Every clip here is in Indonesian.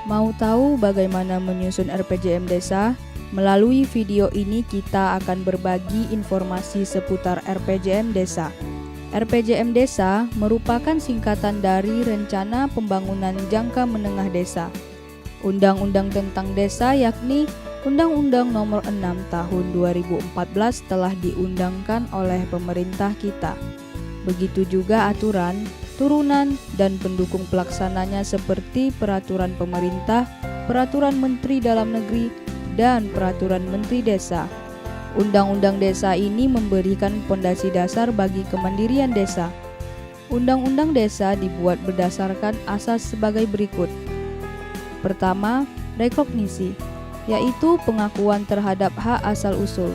Mau tahu bagaimana menyusun RPJM Desa? Melalui video ini kita akan berbagi informasi seputar RPJM Desa. RPJM Desa merupakan singkatan dari Rencana Pembangunan Jangka Menengah Desa. Undang-undang tentang desa yakni Undang-Undang Nomor 6 Tahun 2014 telah diundangkan oleh pemerintah kita. Begitu juga aturan, turunan, dan pendukung pelaksananya seperti Peraturan Pemerintah, Peraturan Menteri Dalam Negeri, dan Peraturan Menteri Desa. Undang-undang desa ini memberikan fondasi dasar bagi kemandirian desa. Undang-undang desa dibuat berdasarkan asas sebagai berikut. Pertama, rekognisi, yaitu pengakuan terhadap hak asal-usul.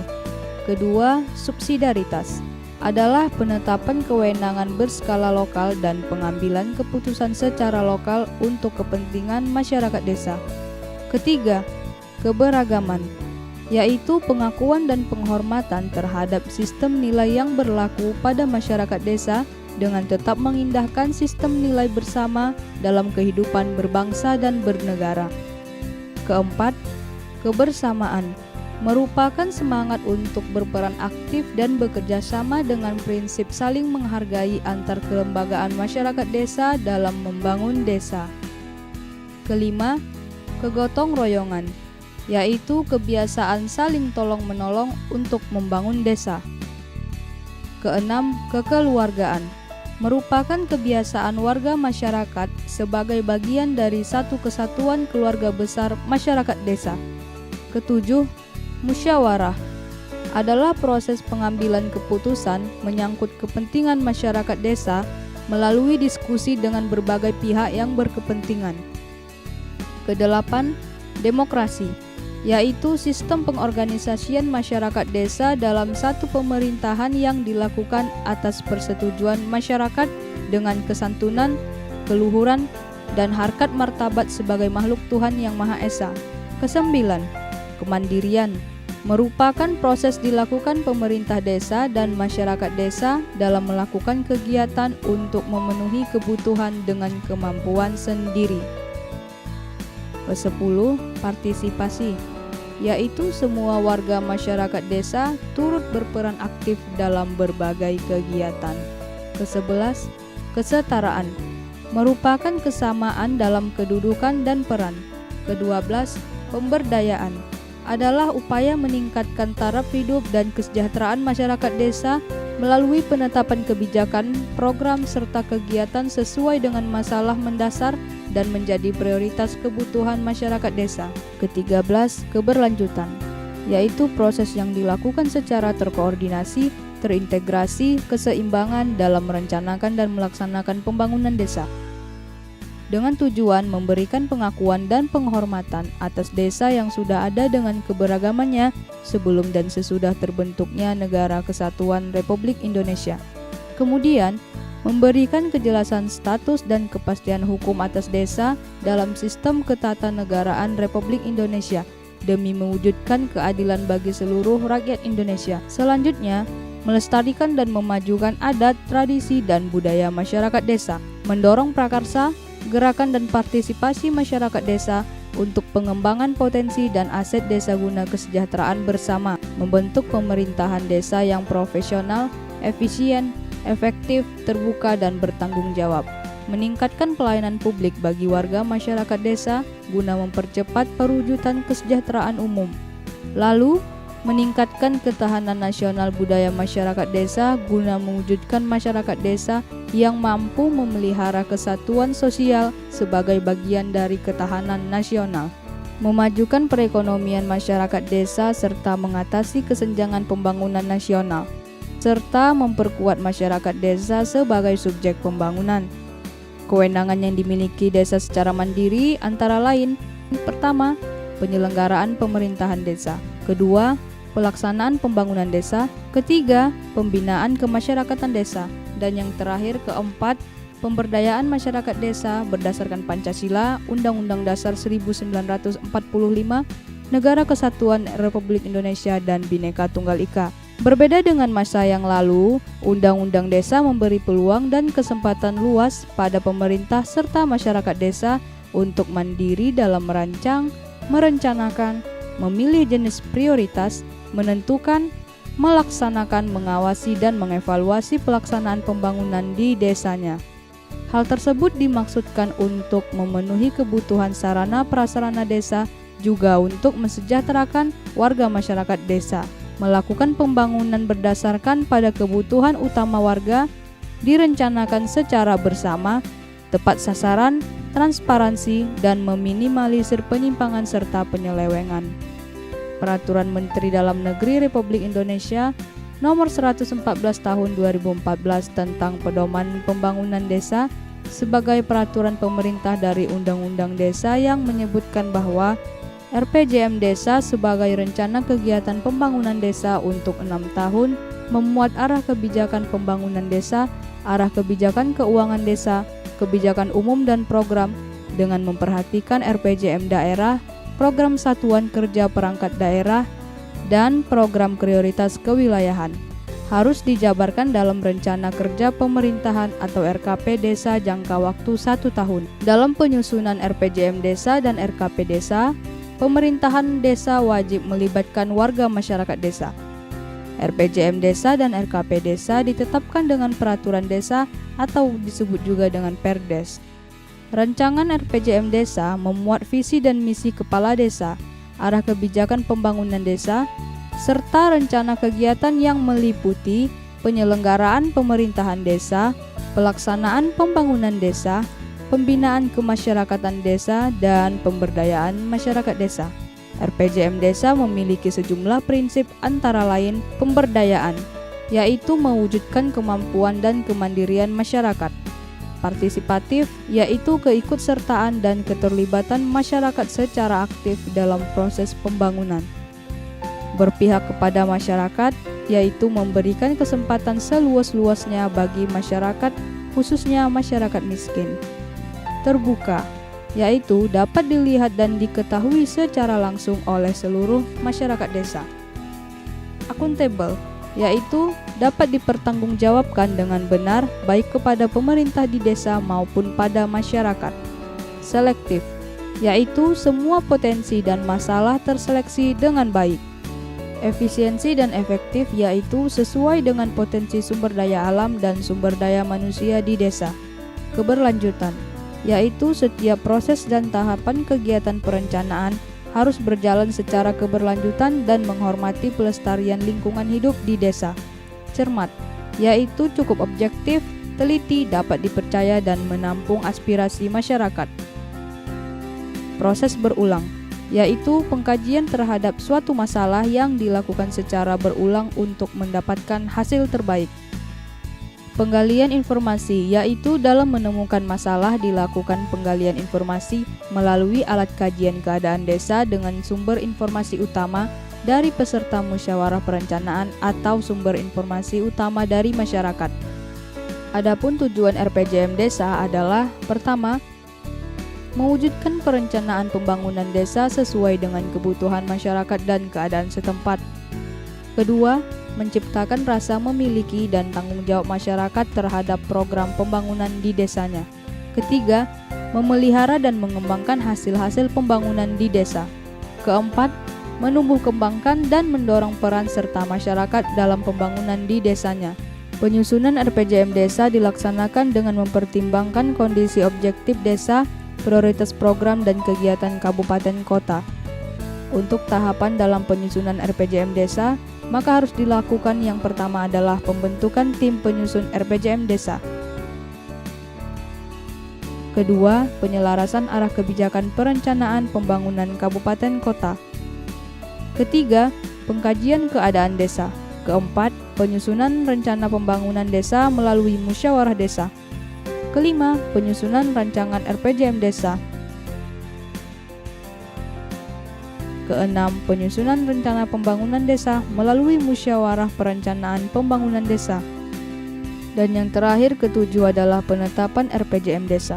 Kedua, subsidiaritas, adalah penetapan kewenangan berskala lokal dan pengambilan keputusan secara lokal untuk kepentingan masyarakat desa. Ketiga, keberagaman, yaitu pengakuan dan penghormatan terhadap sistem nilai yang berlaku pada masyarakat desa dengan tetap mengindahkan sistem nilai bersama dalam kehidupan berbangsa dan bernegara. Keempat, kebersamaan, merupakan semangat untuk berperan aktif dan bekerja sama dengan prinsip saling menghargai antar kelembagaan masyarakat desa dalam membangun desa. Kelima, kegotong royongan, yaitu kebiasaan saling tolong-menolong untuk membangun desa. Keenam, kekeluargaan, merupakan kebiasaan warga masyarakat sebagai bagian dari satu kesatuan keluarga besar masyarakat desa. Ketujuh, musyawarah, adalah proses pengambilan keputusan menyangkut kepentingan masyarakat desa melalui diskusi dengan berbagai pihak yang berkepentingan. Kedelapan, demokrasi, yaitu sistem pengorganisasian masyarakat desa dalam satu pemerintahan yang dilakukan atas persetujuan masyarakat dengan kesantunan, keluhuran, dan harkat martabat sebagai makhluk Tuhan Yang Maha Esa. Kesembilan, kemandirian, merupakan proses dilakukan pemerintah desa dan masyarakat desa dalam melakukan kegiatan untuk memenuhi kebutuhan dengan kemampuan sendiri. Kesepuluh, partisipasi, yaitu semua warga masyarakat desa turut berperan aktif dalam berbagai kegiatan. Kesebelas, kesetaraan, merupakan kesamaan dalam kedudukan dan peran. Kedua-belas, pemberdayaan, adalah upaya meningkatkan taraf hidup dan kesejahteraan masyarakat desa melalui penetapan kebijakan, program, serta kegiatan sesuai dengan masalah mendasar dan menjadi prioritas kebutuhan masyarakat desa. Ke-13, keberlanjutan, yaitu proses yang dilakukan secara terkoordinasi, terintegrasi, keseimbangan dalam merencanakan dan melaksanakan pembangunan desa, dengan tujuan memberikan pengakuan dan penghormatan atas desa yang sudah ada dengan keberagamannya sebelum dan sesudah terbentuknya Negara Kesatuan Republik Indonesia. Kemudian, memberikan kejelasan status dan kepastian hukum atas desa dalam sistem ketatanegaraan Republik Indonesia demi mewujudkan keadilan bagi seluruh rakyat Indonesia. Selanjutnya, melestarikan dan memajukan adat, tradisi, dan budaya masyarakat desa, mendorong prakarsa, gerakan dan partisipasi masyarakat desa untuk pengembangan potensi dan aset desa guna kesejahteraan bersama, membentuk pemerintahan desa yang profesional, efisien, efektif, terbuka, dan bertanggung jawab, meningkatkan pelayanan publik bagi warga masyarakat desa guna mempercepat perwujudan kesejahteraan umum. Lalu, meningkatkan ketahanan nasional budaya masyarakat desa guna mewujudkan masyarakat desa yang mampu memelihara kesatuan sosial sebagai bagian dari ketahanan nasional, memajukan perekonomian masyarakat desa serta mengatasi kesenjangan pembangunan nasional, serta memperkuat masyarakat desa sebagai subjek pembangunan. Kewenangan yang dimiliki desa secara mandiri antara lain: pertama, penyelenggaraan pemerintahan desa; kedua, pelaksanaan pembangunan desa; ketiga, pembinaan kemasyarakatan desa; dan yang terakhir, keempat, pemberdayaan masyarakat desa berdasarkan Pancasila, Undang-Undang Dasar 1945, Negara Kesatuan Republik Indonesia, dan Bhinneka Tunggal Ika. Berbeda dengan masa yang lalu, Undang-Undang Desa memberi peluang dan kesempatan luas pada pemerintah serta masyarakat desa untuk mandiri dalam merancang, merencanakan, memilih jenis prioritas, menentukan, melaksanakan, mengawasi, dan mengevaluasi pelaksanaan pembangunan di desanya. Hal tersebut dimaksudkan untuk memenuhi kebutuhan sarana prasarana desa, juga untuk mensejahterakan warga masyarakat desa. Melakukan pembangunan berdasarkan pada kebutuhan utama warga, direncanakan secara bersama, tepat sasaran, transparansi, dan meminimalisir penyimpangan serta penyelewengan. Peraturan Menteri Dalam Negeri Republik Indonesia Nomor 114 Tahun 2014 tentang Pedoman Pembangunan Desa sebagai peraturan pemerintah dari Undang-Undang Desa yang menyebutkan bahwa RPJM Desa sebagai rencana kegiatan pembangunan desa untuk 6 tahun memuat arah kebijakan pembangunan desa, arah kebijakan keuangan desa, kebijakan umum dan program dengan memperhatikan RPJM daerah, program satuan kerja perangkat daerah, dan program prioritas kewilayahan. Harus dijabarkan dalam rencana kerja pemerintahan atau RKP Desa jangka waktu 1 tahun. Dalam penyusunan RPJM Desa dan RKP Desa, pemerintahan desa wajib melibatkan warga masyarakat desa. RPJM Desa dan RKP Desa ditetapkan dengan peraturan desa atau disebut juga dengan Perdes. Rancangan RPJM Desa memuat visi dan misi kepala desa, arah kebijakan pembangunan desa, serta rencana kegiatan yang meliputi penyelenggaraan pemerintahan desa, pelaksanaan pembangunan desa, pembinaan kemasyarakatan desa, dan pemberdayaan masyarakat desa. RPJM Desa memiliki sejumlah prinsip antara lain pemberdayaan, yaitu mewujudkan kemampuan dan kemandirian masyarakat. Partisipatif, yaitu keikutsertaan dan keterlibatan masyarakat secara aktif dalam proses pembangunan. Berpihak kepada masyarakat, yaitu memberikan kesempatan seluas-luasnya bagi masyarakat, khususnya masyarakat miskin. Terbuka, yaitu dapat dilihat dan diketahui secara langsung oleh seluruh masyarakat desa. Akuntabel, yaitu dapat dipertanggungjawabkan dengan benar baik kepada pemerintah di desa maupun pada masyarakat. Selektif, yaitu semua potensi dan masalah terseleksi dengan baik. Efisiensi dan efektif, yaitu sesuai dengan potensi sumber daya alam dan sumber daya manusia di desa. Keberlanjutan, yaitu setiap proses dan tahapan kegiatan perencanaan harus berjalan secara keberlanjutan dan menghormati pelestarian lingkungan hidup di desa. Cermat, yaitu cukup objektif, teliti, dapat dipercaya, dan menampung aspirasi masyarakat. Proses berulang, yaitu pengkajian terhadap suatu masalah yang dilakukan secara berulang untuk mendapatkan hasil terbaik. Penggalian informasi, yaitu dalam menemukan masalah dilakukan penggalian informasi melalui alat kajian keadaan desa dengan sumber informasi utama dari peserta musyawarah perencanaan atau sumber informasi utama dari masyarakat. Adapun tujuan RPJM Desa adalah: pertama, mewujudkan perencanaan pembangunan desa sesuai dengan kebutuhan masyarakat dan keadaan setempat. Kedua, menciptakan rasa memiliki dan tanggung jawab masyarakat terhadap program pembangunan di desanya. Ketiga, memelihara dan mengembangkan hasil-hasil pembangunan di desa. Keempat, menumbuh kembangkan dan mendorong peran serta masyarakat dalam pembangunan di desanya. Penyusunan RPJM Desa dilaksanakan dengan mempertimbangkan kondisi objektif desa, prioritas program dan kegiatan kabupaten kota. Untuk tahapan dalam penyusunan RPJM Desa, maka harus dilakukan yang pertama adalah pembentukan tim penyusun RPJM Desa. Kedua, penyelarasan arah kebijakan perencanaan pembangunan kabupaten kota. Ketiga, pengkajian keadaan desa. Keempat, penyusunan rencana pembangunan desa melalui musyawarah desa. Kelima, penyusunan rancangan RPJM Desa. Keenam, penyusunan rencana pembangunan desa melalui musyawarah perencanaan pembangunan desa. Dan yang terakhir, ketujuh adalah penetapan RPJM Desa.